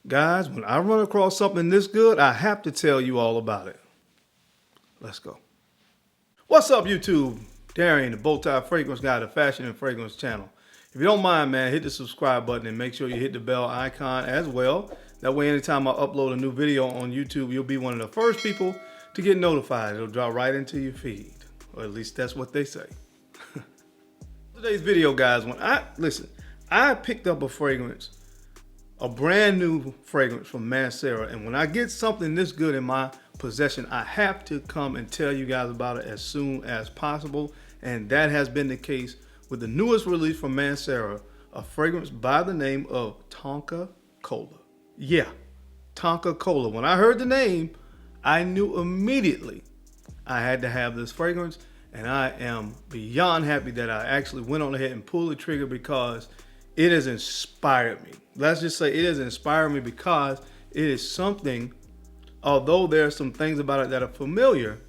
Guys, when I run across something this good, I have to tell you all about it. Let's go. What's up, YouTube? Darian, the Bowtie Fragrance Guy, the Fashion and Fragrance channel. If you don't mind, man, hit the subscribe button and make sure you hit the bell icon as well. That way, anytime I upload a new video on YouTube, you'll be one of the first people to get notified. It'll drop right into your feed. Or at least that's what they say. Today's video, guys, I picked up a fragrance, a brand new fragrance from MANCERA, and when I get something this good in my possession, I have to come and tell you guys about it as soon as possible, and that has been the case with the newest release from MANCERA, a fragrance by the name of tonkacola. Yeah, tonkacola. When I heard the name, I knew immediately I had to have this fragrance, and I am beyond happy that I actually went on ahead and pulled the trigger because it has inspired me. Let's just say it has inspired me because it is something, although there are some things about it that are familiar,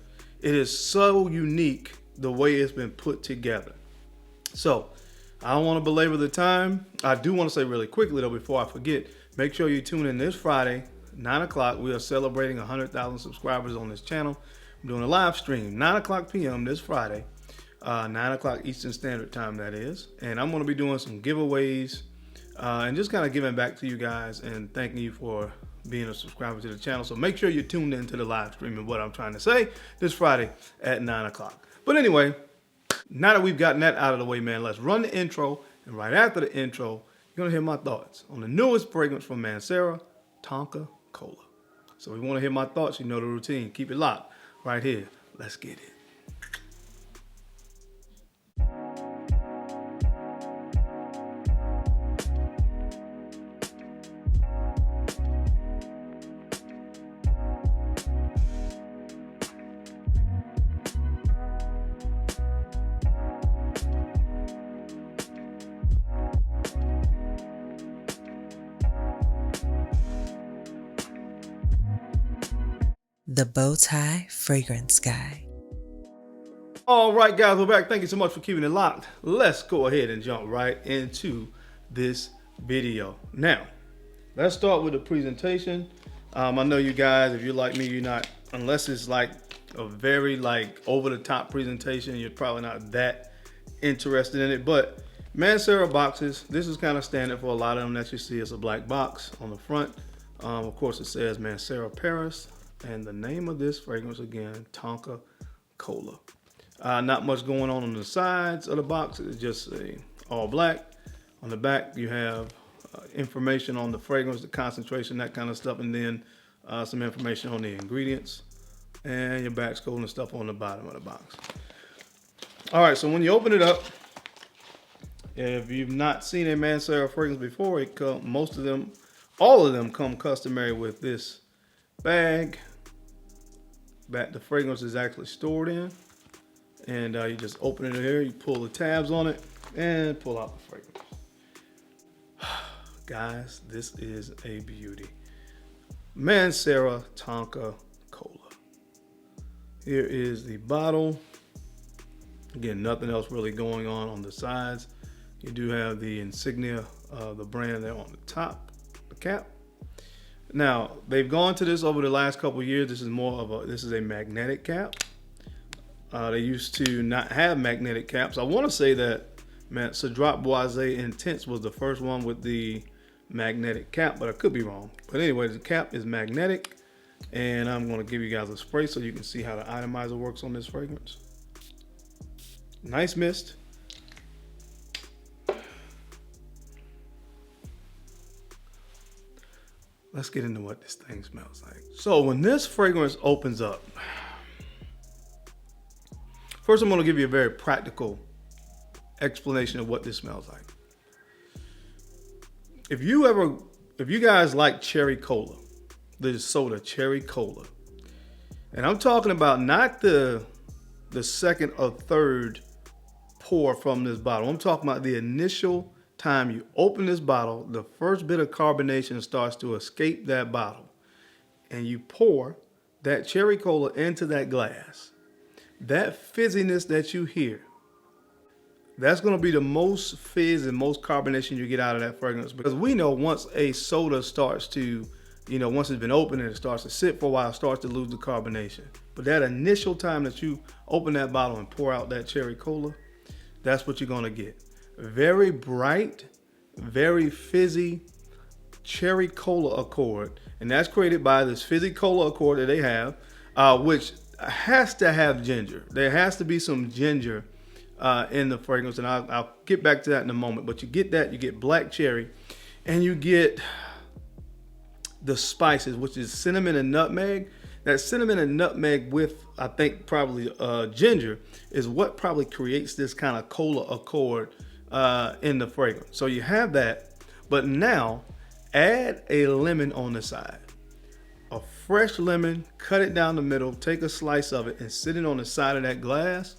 it is so unique the way it's been put together. So I don't want to belabor the time. I do want to say really quickly though, before I forget, make sure you tune in this Friday, 9 o'clock. We are celebrating 100,000 subscribers on this channel. I'm doing a live stream, 9 o'clock p.m. this Friday. 9 o'clock Eastern Standard Time, that is. And I'm going to be doing some giveaways and just kind of giving back to you guys and thanking you for being a subscriber to the channel. So make sure you're tuned into the live stream and what I'm trying to say this Friday at 9 o'clock. But anyway, now that we've gotten that out of the way, man, let's run the intro. And right after the intro, you're going to hear my thoughts on the newest fragrance from MANCERA, tonkacola. So if you want to hear my thoughts, you know the routine. Keep it locked right here. Let's get it. The Bowtie Fragrance Guy. All right, guys, we're back. Thank you so much for keeping it locked. Let's go ahead and jump right into this video. Now, let's start with the presentation. I know you guys, if you're like me, you're not, unless it's like a very like over-the-top presentation, you're probably not that interested in it. But MANCERA boxes, this is kind of standard for a lot of them that you see. It's a black box on the front. Of course, it says MANCERA Paris. And the name of this fragrance, again, tonkacola. Not much going on the sides of the box. It's just all black. On the back, you have information on the fragrance, the concentration, that kind of stuff, and then some information on the ingredients. And your back's code and stuff on the bottom of the box. All right, so when you open it up, if you've not seen a MANCERA fragrance before, all of them come customary with this bag that the fragrance is actually stored in, and you just open it here, you pull the tabs on it and pull out the fragrance. Guys, this is a beauty. MANCERA tonkacola. Here is the bottle. Again, nothing else really going on the sides. You do have the insignia of the brand there on the top, the cap. Now, they've gone to this over the last couple of years. This is a magnetic cap. They used to not have magnetic caps. I want to say that Cedrat Boisé Intense was the first one with the magnetic cap, but I could be wrong. But anyway, the cap is magnetic, and I'm going to give you guys a spray so you can see how the atomizer works on this fragrance. Nice mist. Let's get into what this thing smells like. So when this fragrance opens up, first I'm going to give you a very practical explanation of what this smells like. If you guys like cherry cola, the soda cherry cola, and I'm talking about not the second or third pour from this bottle. I'm talking about the initial time you open this bottle, the first bit of carbonation starts to escape that bottle, and you pour that cherry cola into that glass. That fizziness that you hear, That's going to be the most fizz and most carbonation you get out of that fragrance, because we know once a soda starts to, once it's been opened and it starts to sit for a while, it starts to lose the carbonation. But that initial time that you open that bottle and pour out that cherry cola, that's what you're going to get. Very bright, very fizzy cherry cola accord. And that's created by this fizzy cola accord that they have, which has to have ginger. There has to be some ginger in the fragrance, and I'll get back to that in a moment. But you get that, you get black cherry, and you get the spices, which is cinnamon and nutmeg. That cinnamon and nutmeg with, I think, probably ginger is what probably creates this kind of cola accord in the fragrance. So you have that, but now add a lemon on the side. A fresh lemon, cut it down the middle, take a slice of it and sit it on the side of that glass.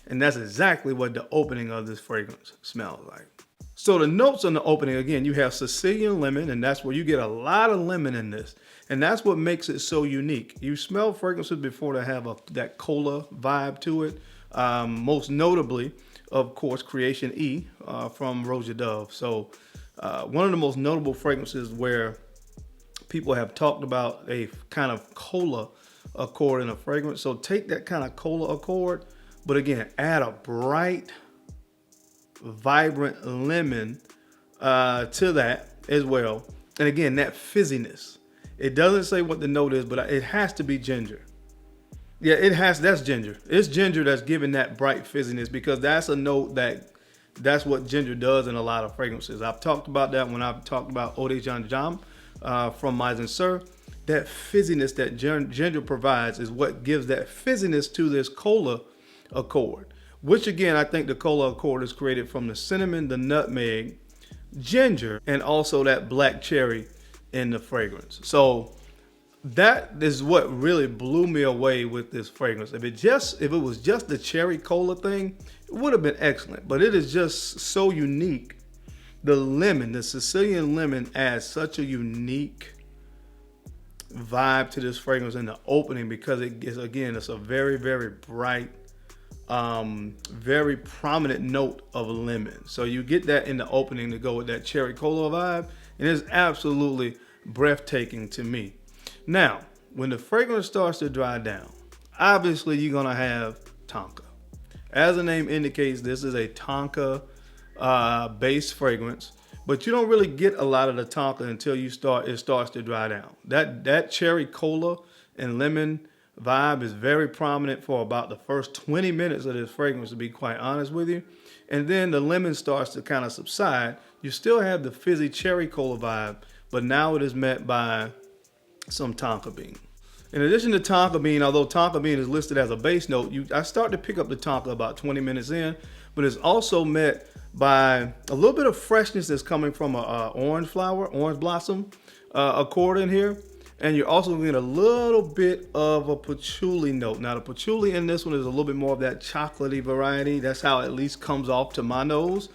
And that's exactly what the opening of this fragrance smells like. So the notes on the opening, again, you have Sicilian lemon, and that's where you get a lot of lemon in this. And that's what makes it so unique. You smell fragrances before that have that cola vibe to it. Most notably, of course, Creation E from Roja Dove. So one of the most notable fragrances where people have talked about a kind of cola accord in a fragrance. So take that kind of cola accord, but again, add a bright, vibrant lemon to that as well. And again, that fizziness. It doesn't say what the note is, but it has to be ginger. Yeah, that's ginger. It's ginger that's giving that bright fizziness, because that's a note that's what ginger does in a lot of fragrances. I've talked about that when I've talked about Eau de Gingembre from MANCERA. That fizziness that ginger provides is what gives that fizziness to this cola accord, which again, I think the cola accord is created from the cinnamon, the nutmeg, ginger, and also that black cherry in the fragrance. So that is what really blew me away with this fragrance. If it was just the cherry cola thing, it would have been excellent, but it is just so unique. The lemon, the Sicilian lemon, adds such a unique vibe to this fragrance in the opening, because it is, again, it's a very, very bright, very prominent note of lemon. So you get that in the opening to go with that cherry cola vibe, and it's absolutely breathtaking to me. Now, when the fragrance starts to dry down, obviously you're gonna have tonka. As the name indicates, this is a tonka based fragrance, but you don't really get a lot of the tonka until it starts to dry down. That cherry cola and lemon vibe is very prominent for about the first 20 minutes of this fragrance, to be quite honest with you. And then the lemon starts to kind of subside. You still have the fizzy cherry cola vibe, but now it is met by some tonka bean. In addition to tonka bean, although tonka bean is listed as a base note, I start to pick up the tonka about 20 minutes in, but it's also met by a little bit of freshness that's coming from a orange blossom accord in here. And you're also going to get a little bit of a patchouli note. Now, the patchouli in this one is a little bit more of that chocolatey variety. That's how it at least comes off to my nose.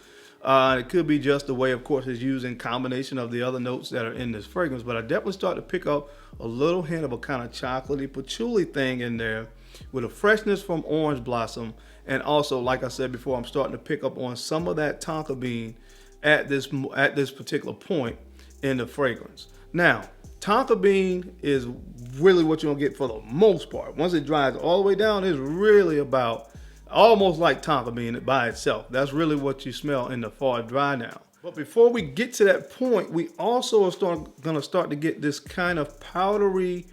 It could be just the way, of course, it's used in combination of the other notes that are in this fragrance. But I definitely start to pick up a little hint of a kind of chocolatey patchouli thing in there, with a freshness from orange blossom. And also, like I said before, I'm starting to pick up on some of that tonka bean at this particular point in the fragrance. Now, tonka bean is really what you're gonna get for the most part. Once it dries all the way down, it's really about almost like tonka bean by itself. That's really what you smell in the far dry now. But before we get to that point, we also are gonna start to get this kind of powdery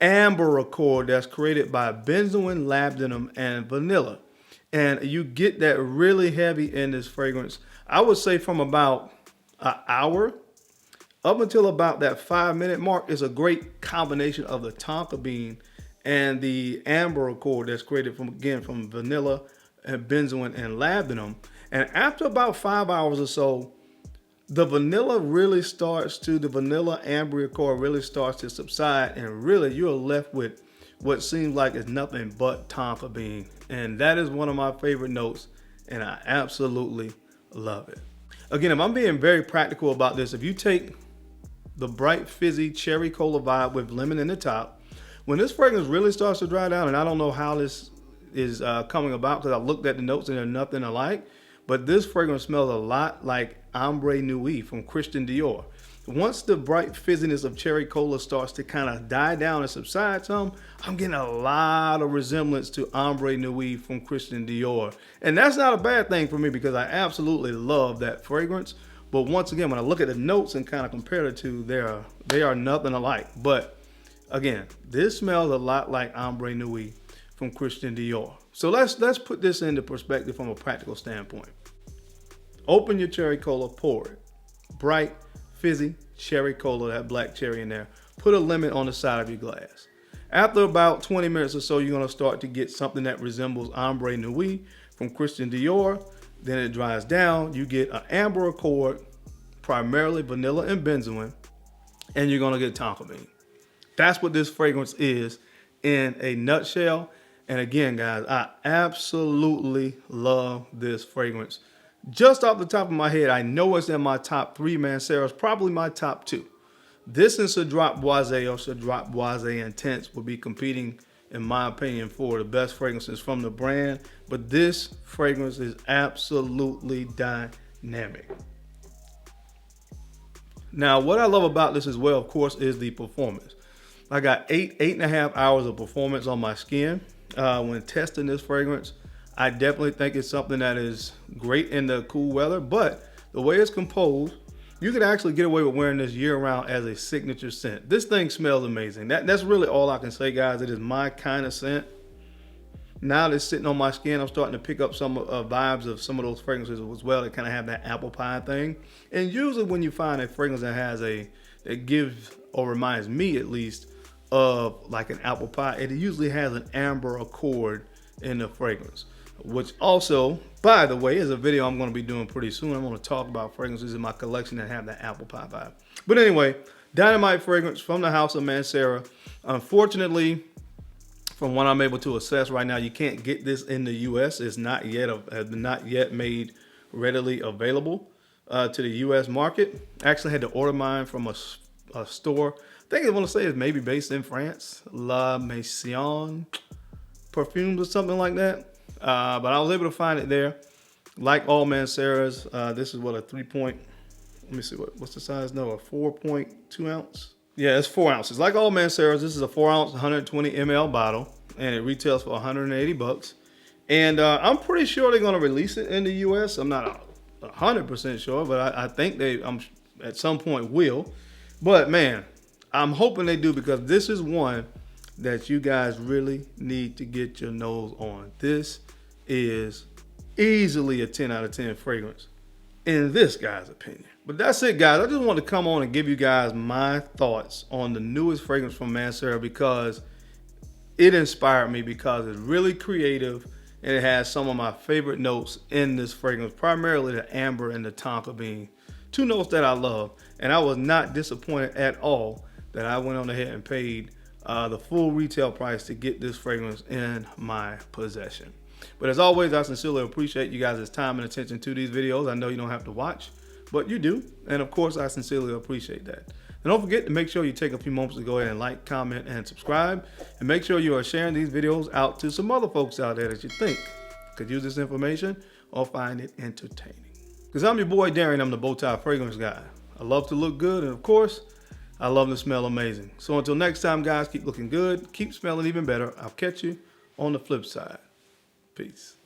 amber accord that's created by benzoin, labdanum, and vanilla. And you get that really heavy in this fragrance. I would say from about an hour up until about that 5-minute mark is a great combination of the tonka bean and the amber accord that's created from vanilla and benzoin and labdanum. And after about 5 hours or so, the vanilla amber accord really starts to subside, and really you're left with what seems like it's nothing but tonka bean. And that is one of my favorite notes, and I absolutely love it. Again, if I'm being very practical about this, if you take the bright fizzy cherry cola vibe with lemon in the top, when this fragrance really starts to dry down, and I don't know how this is coming about because I looked at the notes and they're nothing alike. But this fragrance smells a lot like Ombre Nuit from Christian Dior. Once the bright fizziness of cherry cola starts to kind of die down and subside some, I'm getting a lot of resemblance to Ombre Nuit from Christian Dior. And that's not a bad thing for me because I absolutely love that fragrance. But once again, when I look at the notes and kind of compare the two, they are nothing alike. But again, this smells a lot like Ombre Nuit from Christian Dior. So let's put this into perspective from a practical standpoint. Open your cherry cola, pour it. Bright, fizzy cherry cola, that black cherry in there. Put a lemon on the side of your glass. After about 20 minutes or so, you're going to start to get something that resembles Ombre Nuit from Christian Dior. Then it dries down. You get an amber accord, primarily vanilla and benzoin, and you're going to get tonka bean. That's what this fragrance is in a nutshell. And again, guys, I absolutely love this fragrance. Just off the top of my head, I know it's in my top 3 Manceras, probably my top 2. This and Cedroit Boisé or Cedroit Boisé Intense will be competing, in my opinion, for the best fragrances from the brand. But this fragrance is absolutely dynamic. Now, what I love about this as well, of course, is the performance. I got 8.5 hours of performance on my skin when testing this fragrance. I definitely think it's something that is great in the cool weather, but the way it's composed, you can actually get away with wearing this year-round as a signature scent. This thing smells amazing. That's really all I can say, guys. It is my kind of scent. Now that it's sitting on my skin, I'm starting to pick up some vibes of some of those fragrances as well that kind of have that apple pie thing. And usually when you find a fragrance that gives or reminds me at least of like an apple pie, it usually has an amber accord in the fragrance. Which also, by the way, is a video I'm going to be doing pretty soon. I'm going to talk about fragrances in my collection that have that apple pie vibe. But anyway, dynamite fragrance from the house of Mancera. Unfortunately, from what I'm able to assess right now, you can't get this in the U.S. It's not yet made readily available to the U.S. market. I actually had to order mine from a store. I think I want to say it's maybe based in France, La Maison Parfums or something like that. But I was able to find it there. Like all Manceras, this is what a 3 point, let me see, what's the size? No, a 4.2 ounce. Yeah, it's 4 ounces. Like all Manceras, this is a 4 ounce, 120 ml bottle, and it retails for 180 bucks. And I'm pretty sure they're going to release it in the US. I'm not 100% sure, but I think they at some point will. But man, I'm hoping they do because this is one that you guys really need to get your nose on. This is easily a 10 out of 10 fragrance in this guy's opinion. But that's it, guys. I just want to come on and give you guys my thoughts on the newest fragrance from Mancera because it inspired me because it's really creative and it has some of my favorite notes in this fragrance, primarily the amber and the tonka bean. 2 notes that I love, and I was not disappointed at all that I went on ahead and paid the full retail price to get this fragrance in my possession. But as always, I sincerely appreciate you guys' time and attention to these videos. I know you don't have to watch, but you do. And of course, I sincerely appreciate that. And don't forget to make sure you take a few moments to go ahead and like, comment, and subscribe. And make sure you are sharing these videos out to some other folks out there that you think could use this information or find it entertaining. Because I'm your boy Darren, I'm the Bowtie Fragrance Guy. I love to look good, and of course, I love to smell amazing. So until next time, guys, keep looking good, keep smelling even better. I'll catch you on the flip side. Peace.